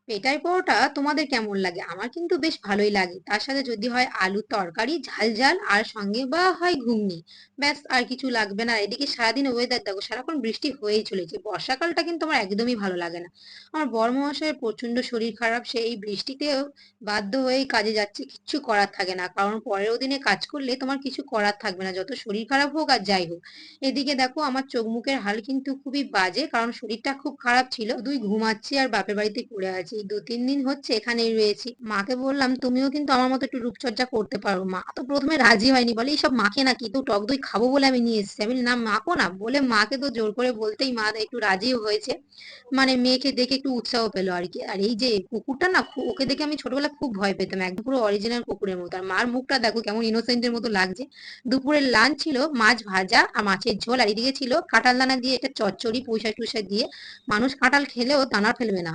পেটাই পরোটা তোমাদের কেমন লাগে? আমার কিন্তু বেশ ভালোই লাগে। তার সাথে যদি হয় আলুর তরকারি ঝাল ঝাল, আর সঙ্গে বা হয় ঘুগনি, ব্যাস আর কিছু লাগবে না। এদিকে সারাদিন ওয়েদার দেখো, সারাক্ষণ বৃষ্টি হয়েই চলেছে। বর্ষাকালটা কিন্তু আমার একদমই ভালো লাগে না। আমার বড়মহাশয়ের প্রচন্ড শরীর খারাপ, সে এই বৃষ্টিতেও বাধ্য হয়েই কাজে যাচ্ছে, কিচ্ছু করার থাকে না, কারণ পরের দিনে কাজ করলে তোমার কিছু করার থাকবে না, যত শরীর খারাপ হোক আর যাই হোক। এদিকে দেখো আমার চোখ মুখের হাল কিন্তু খুবই বাজে, কারণ শরীরটা খুব খারাপ ছিল। শুধুই ঘুমাচ্ছি আর বাপের বাড়িতে পড়ে আছি। 2-3 দিন হচ্ছে এখানেই রয়েছি। মাকে বললাম তুমিও কিন্তু আমার মতো একটু রূপচর্চা করতে পারো। মা তো প্রথমে রাজি হয়নি, বলে এইসব মাখে নাকি, তো টক দই খাবো বলে আমি নিয়ে এসেছি। আমি বললাম, না মাখো না, বলে মাকে তো জোর করে বলতেই মা একটু রাজিও হয়েছে। মানে মেয়েকে দেখে একটু উৎসাহ পেলো আর কি। আর এই যে কুকুরটা না, ওকে দেখে আমি ছোটবেলায় খুব ভয় পেতাম, একদম পুরো অরিজিনাল কুকুরের মতো। আর মার মুখটা দেখো কেমন ইনোসেন্টের মতো লাগছে। দুপুরের লাঞ্চ ছিল মাছ ভাজা আর মাছের ঝোল, আর এদিকে ছিল কাঁঠাল দানা দিয়ে একটা চচ্চড়ি পুঁইশাক টুইশাক দিয়ে। মানুষ কাঁঠাল খেলেও দানা ফেলবে না।